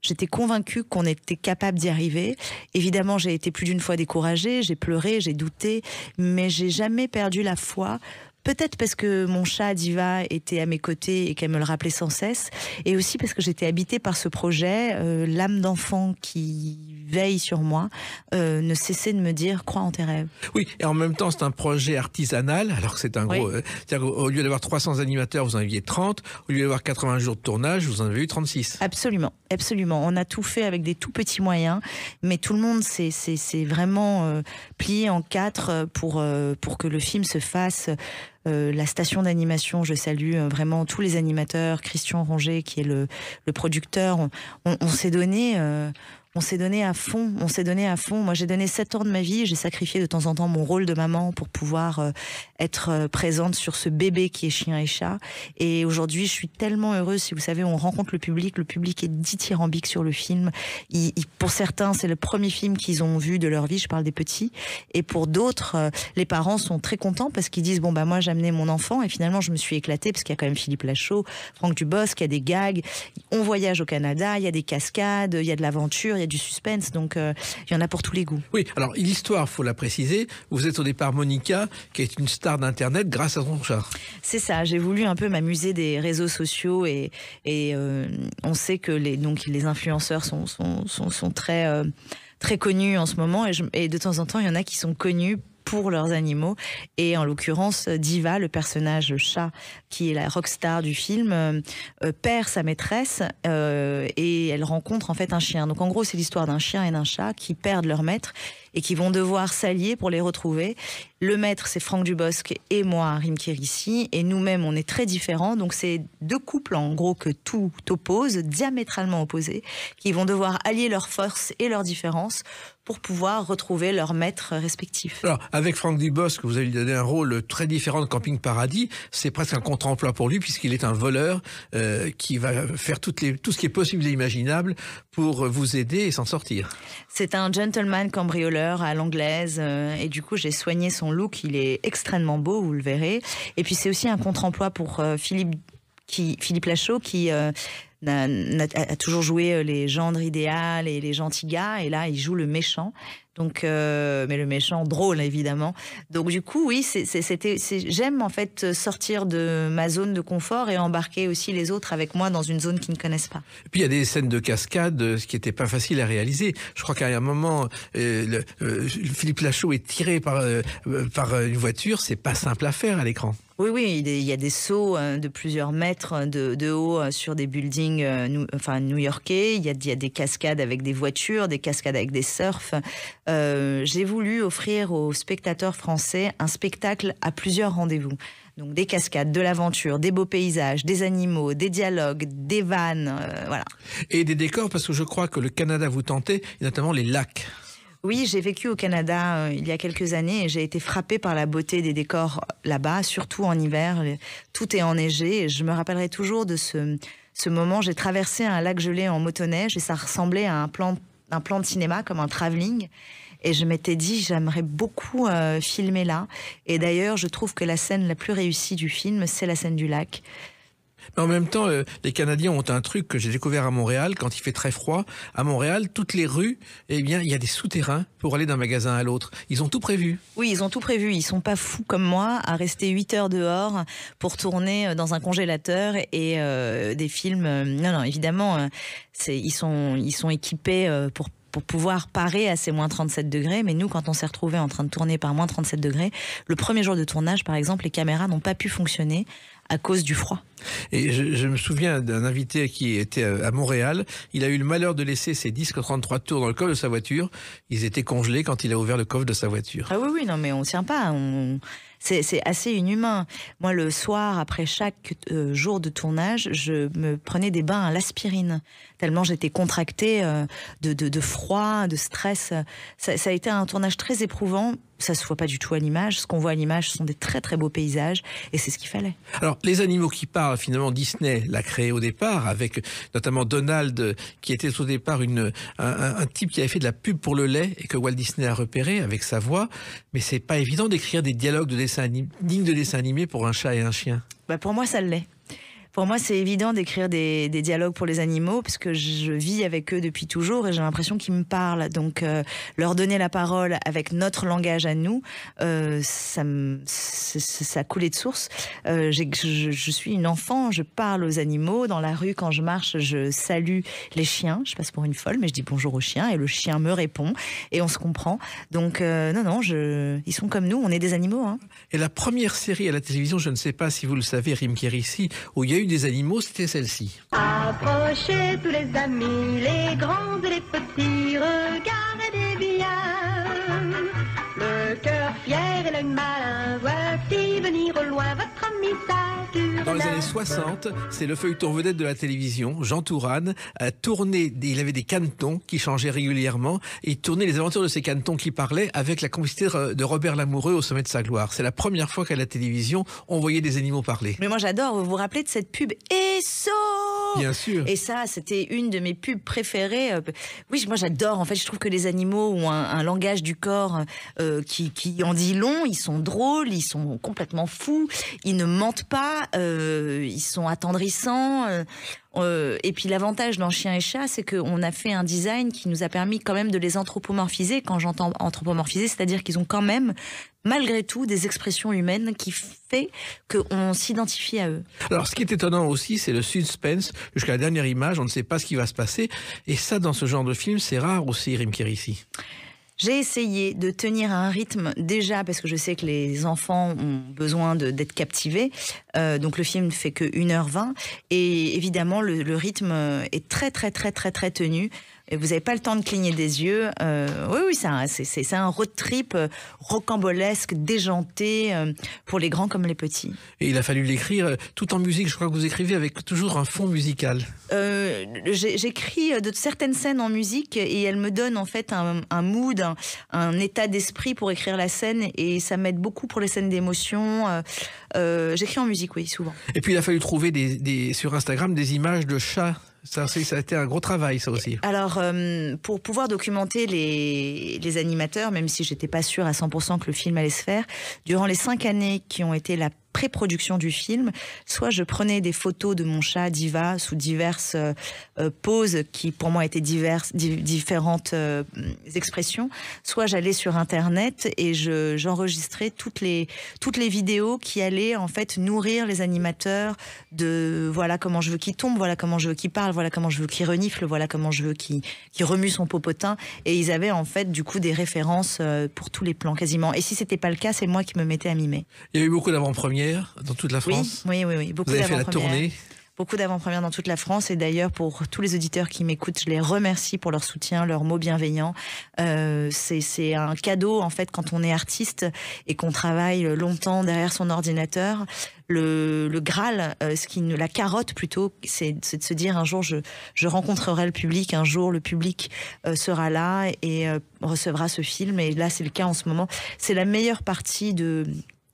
j'étais convaincue qu'on était capable d'y arriver. Évidemment, j'ai été plus d'une fois découragée, j'ai pleuré, j'ai douté, mais j'ai jamais perdu la foi. Peut-être parce que mon chat Diva était à mes côtés et qu'elle me le rappelait sans cesse, et aussi parce que j'étais habitée par ce projet, l'âme d'enfant qui veille sur moi ne cessait de me dire « crois en tes rêves ». Oui, et en même temps c'est un projet artisanal, alors que c'est un gros... c'est-à-dire qu'au lieu d'avoir 300 animateurs, vous en aviez 30, au lieu d'avoir 80 jours de tournage, vous en avez eu 36. Absolument, absolument. On a tout fait avec des tout petits moyens, mais tout le monde s'est vraiment plié en 4 pour que le film se fasse. La station d'animation, je salue vraiment tous les animateurs, Christian Ronget qui est le producteur. On s'est donné à fond, Moi, j'ai donné 7 ans de ma vie, j'ai sacrifié de temps en temps mon rôle de maman pour pouvoir être présente sur ce bébé qui est chien et chat. Et aujourd'hui, je suis tellement heureuse. Si vous savez, on rencontre le public est dithyrambique sur le film. Pour certains, c'est le premier film qu'ils ont vu de leur vie, je parle des petits. Et pour d'autres, les parents sont très contents parce qu'ils disent, moi, j'ai amené mon enfant et finalement, je me suis éclatée parce qu'il y a quand même Philippe Lachaud, Franck Dubosc, il y a des gags. On voyage au Canada, il y a des cascades, il y a de l'aventure, il y a du suspense, donc il y en a pour tous les goûts. Oui, alors l'histoire, faut la préciser, vous êtes au départ Monica, qui est une star d'internet grâce à son chat. C'est ça, j'ai voulu un peu m'amuser des réseaux sociaux et on sait que les influenceurs sont très connus en ce moment, et de temps en temps il y en a qui sont connus pour leurs animaux, et en l'occurrence Diva, le personnage chat qui est la rockstar du film, perd sa maîtresse et elle rencontre en fait un chien. Donc en gros c'est l'histoire d'un chien et d'un chat qui perdent leur maître et qui vont devoir s'allier pour les retrouver. Le maître, c'est Franck Dubosc et moi, Rim Kérissi, et nous-mêmes, on est très différents. Donc c'est deux couples, en gros, que tout oppose, diamétralement opposés, qui vont devoir allier leurs forces et leurs différences pour pouvoir retrouver leurs maîtres respectifs. Alors, avec Franck Dubosc, vous avez lui donné un rôle très différent de Camping Paradis. C'est presque un contre-emploi pour lui, puisqu'il est un voleur qui va faire tout ce qui est possible et imaginable pour vous aider et s'en sortir. C'est un gentleman cambrioleur à l'anglaise, et du coup, j'ai soigné son look. Il est extrêmement beau, vous le verrez. Et puis, c'est aussi un contre-emploi pour Philippe Lachaud, qui a toujours joué les gendres idéal et les gentils gars, et là il joue le méchant, donc mais le méchant drôle évidemment. Donc du coup oui, j'aime en fait sortir de ma zone de confort et embarquer aussi les autres avec moi dans une zone qu'ils ne connaissent pas. Et puis il y a des scènes de cascade, ce qui n'était pas facile à réaliser. Je crois qu'à un moment Philippe Lachaud est tiré par une voiture, c'est pas simple à faire à l'écran. Oui, il y a des sauts de plusieurs mètres de haut sur des buildings new-yorkais. Il y a des cascades avec des voitures, des cascades avec des surfs. J'ai voulu offrir aux spectateurs français un spectacle à plusieurs rendez-vous. Donc des cascades, de l'aventure, des beaux paysages, des animaux, des dialogues, des vannes, voilà. Et des décors, parce que je crois que le Canada vous tentait, et notamment les lacs. Oui, j'ai vécu au Canada il y a quelques années et j'ai été frappée par la beauté des décors là-bas, surtout en hiver. Tout est enneigé et je me rappellerai toujours de ce moment. J'ai traversé un lac gelé en motoneige et ça ressemblait à un plan de cinéma, comme un travelling. Et je m'étais dit, j'aimerais beaucoup filmer là. Et d'ailleurs, je trouve que la scène la plus réussie du film, c'est la scène du lac. Mais en même temps, les Canadiens ont un truc que j'ai découvert à Montréal, quand il fait très froid. À Montréal, toutes les rues, eh bien, il y a des souterrains pour aller d'un magasin à l'autre. Ils ont tout prévu. Oui, ils ont tout prévu. Ils sont pas fous comme moi à rester 8 heures dehors pour tourner dans un congélateur et des films. Non, évidemment, ils sont équipés pour pouvoir parer à ces moins 37 degrés. Mais nous, quand on s'est retrouvés en train de tourner par moins 37 degrés, le premier jour de tournage, par exemple, les caméras n'ont pas pu fonctionner à cause du froid. Et je me souviens d'un invité qui était à Montréal. Il a eu le malheur de laisser ses disques 33 tours dans le coffre de sa voiture. Ils étaient congelés quand il a ouvert le coffre de sa voiture. Ah oui, non mais on tient pas. C'est assez inhumain. Moi, le soir, après chaque jour de tournage, je me prenais des bains à l'aspirine. Tellement j'étais contractée de froid, de stress. Ça a été un tournage très éprouvant. Ça se voit pas du tout à l'image. Ce qu'on voit à l'image, ce sont des très très beaux paysages. Et c'est ce qu'il fallait. Alors, les animaux qui parlent, finalement, Disney l'a créé au départ, avec notamment Donald, qui était au départ un type qui avait fait de la pub pour le lait et que Walt Disney a repéré avec sa voix. Mais c'est pas évident d'écrire des dialogues dignes de dessins animés pour un chat et un chien. Pour moi, ça l'est. Pour moi, c'est évident d'écrire des dialogues pour les animaux parce que je vis avec eux depuis toujours et j'ai l'impression qu'ils me parlent. Donc, leur donner la parole avec notre langage à nous, ça coulait de source. Je suis une enfant, je parle aux animaux. Dans la rue, quand je marche, je salue les chiens. Je passe pour une folle, mais je dis bonjour au chien et le chien me répond et on se comprend. Donc, ils sont comme nous, on est des animaux. Hein. Et la première série à la télévision, je ne sais pas si vous le savez, Rim Kérissi, où il y a eu des animaux, c'était celle-ci. Approchez tous les amis, les grands et les petits, regardez bien. Le cœur fier et l'œil malin, voici venir au loin votre ami Saturnin. Dans les années 60, c'est le feuilleton vedette de la télévision. Jean Tourane a tourné, il avait des canetons qui changeaient régulièrement et il tournait les aventures de ces canetons qui parlaient avec la complicité de Robert Lamoureux au sommet de sa gloire. C'est la première fois qu'à la télévision, on voyait des animaux parler. Mais moi j'adore, vous vous rappelez de cette pub Esso ? Bien sûr. Et ça, c'était une de mes pubs préférées. Oui, moi j'adore. En fait, je trouve que les animaux ont un langage du corps qui en dit long. Ils sont drôles, ils sont complètement fous, ils ne mentent pas, ils sont attendrissants. Et puis l'avantage dans Chien et Chat, c'est qu'on a fait un design qui nous a permis quand même de les anthropomorphiser. Quand j'entends anthropomorphiser, c'est-à-dire qu'ils ont quand même, malgré tout, des expressions humaines qui fait qu'on s'identifie à eux. Alors, ce qui est étonnant aussi, c'est le suspense. Jusqu'à la dernière image, on ne sait pas ce qui va se passer. Et ça, dans ce genre de film, c'est rare aussi, Rim Kérissi. J'ai essayé de tenir un rythme déjà parce que je sais que les enfants ont besoin d'être captivés. Donc le film fait que 1h20 et évidemment le rythme est très très très très très tenu. et vous n'avez pas le temps de cligner des yeux. Oui, c'est un road trip rocambolesque, déjanté, pour les grands comme les petits. Et il a fallu l'écrire tout en musique. Je crois que vous écrivez avec toujours un fond musical. J'écris de certaines scènes en musique et elles me donnent en fait un mood, un état d'esprit pour écrire la scène, et ça m'aide beaucoup pour les scènes d'émotion. J'écris en musique, oui, souvent. Et puis il a fallu trouver sur Instagram des images de chats. Ça a été un gros travail, ça aussi. Alors, pour pouvoir documenter les animateurs, même si j'étais pas sûre à 100% que le film allait se faire, durant les 5 années qui ont été la pré-production du film, soit je prenais des photos de mon chat Diva sous diverses poses qui pour moi étaient différentes expressions, soit j'allais sur internet et j'enregistrais toutes les vidéos qui allaient en fait nourrir les animateurs de voilà comment je veux qu'il tombe, voilà comment je veux qu'il parle, voilà comment je veux qu'il renifle, voilà comment je veux qu'il remue son popotin, et ils avaient en fait du coup des références pour tous les plans quasiment, et si c'était pas le cas, c'est moi qui me mettais à mimer. Il y a eu beaucoup d'avant-premières dans toute la France. Oui, beaucoup d'avant-premières. Vous avez fait la tournée. Beaucoup d'avant-premières dans toute la France, et d'ailleurs pour tous les auditeurs qui m'écoutent, je les remercie pour leur soutien, leurs mots bienveillants. C'est un cadeau en fait quand on est artiste et qu'on travaille longtemps derrière son ordinateur. Le Graal, la carotte plutôt, c'est de se dire un jour je rencontrerai le public, un jour le public sera là et recevra ce film, et là c'est le cas en ce moment. C'est la meilleure partie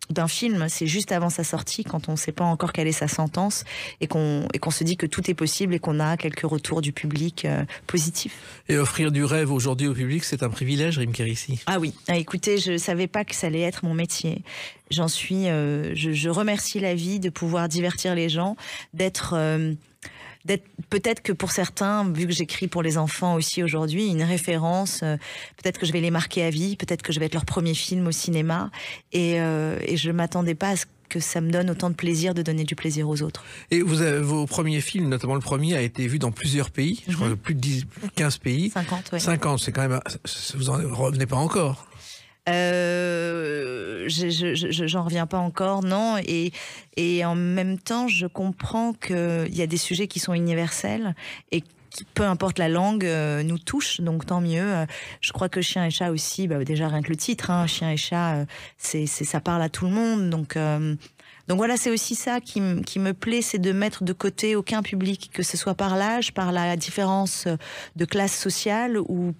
d'un film, c'est juste avant sa sortie, quand on ne sait pas encore quelle est sa sentence, et qu'on se dit que tout est possible et qu'on a quelques retours du public positifs. Et offrir du rêve aujourd'hui au public, c'est un privilège, Rim Kérissi. Ah oui, écoutez, je ne savais pas que ça allait être mon métier. J'en suis, je remercie la vie de pouvoir divertir les gens, d'être peut-être que pour certains, vu que j'écris pour les enfants aussi aujourd'hui, une référence, peut-être que je vais les marquer à vie, peut-être que je vais être leur premier film au cinéma, et je m'attendais pas à ce que ça me donne autant de plaisir de donner du plaisir aux autres. Et vos premiers films, notamment le premier, a été vu dans plusieurs pays, je crois plus de 15 pays. 50, oui. 50, c'est quand même... Vous en revenez pas encore. J'en reviens pas encore, non, et en même temps je comprends qu'il y a des sujets qui sont universels et qui, peu importe la langue, nous touchent, donc tant mieux. Je crois que Chien et Chat aussi, déjà rien que le titre, hein, Chien et Chat, ça parle à tout le monde, donc voilà, c'est aussi ça qui me plaît, c'est de mettre de côté aucun public, que ce soit par l'âge, par la différence de classe sociale, ou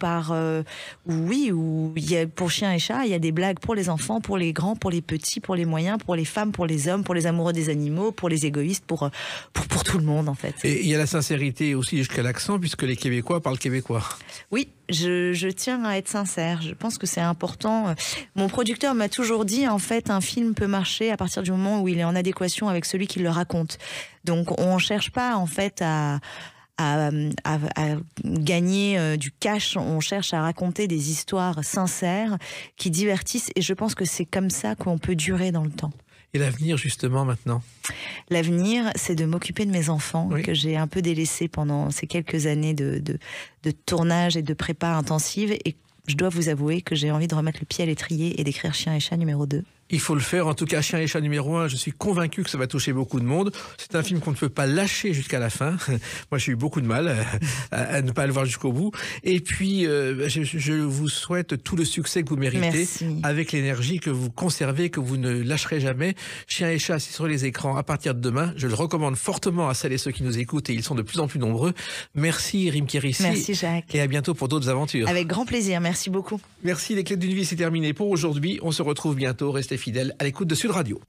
où il y a, pour Chien et Chat, il y a des blagues pour les enfants, pour les grands, pour les petits, pour les moyens, pour les femmes, pour les hommes, pour les amoureux des animaux, pour les égoïstes, pour tout le monde en fait. Et il y a la sincérité aussi jusqu'à l'accent, puisque les Québécois parlent québécois. Oui, je tiens à être sincère, je pense que c'est important. Mon producteur m'a toujours dit, en fait, un film peut marcher à partir du moment où il est en adéquation avec celui qui le raconte. Donc on ne cherche pas en fait à gagner du cash, on cherche à raconter des histoires sincères qui divertissent, et je pense que c'est comme ça qu'on peut durer dans le temps. Et l'avenir, justement, maintenant? L'avenir, c'est de m'occuper de mes enfants, oui, que j'ai un peu délaissés pendant ces quelques années de tournage et de prépa intensive, et je dois vous avouer que j'ai envie de remettre le pied à l'étrier et d'écrire Chien et Chat numéro 2. Il faut le faire. En tout cas, Chien et Chat numéro 1, je suis convaincu que ça va toucher beaucoup de monde. C'est un film qu'on ne peut pas lâcher jusqu'à la fin. Moi, j'ai eu beaucoup de mal à ne pas le voir jusqu'au bout. Et puis, je vous souhaite tout le succès que vous méritez. Merci. Avec l'énergie que vous conservez, que vous ne lâcherez jamais. Chien et Chat, c'est sur les écrans à partir de demain. Je le recommande fortement à celles et ceux qui nous écoutent, et ils sont de plus en plus nombreux. Merci, Rim Kérissi. Merci, Jacques. Et à bientôt pour d'autres aventures. Avec grand plaisir. Merci beaucoup. Merci, les clés d'une vie, c'est terminé pour aujourd'hui. On se retrouve bientôt. Restez fidèles à l'écoute de Sud Radio.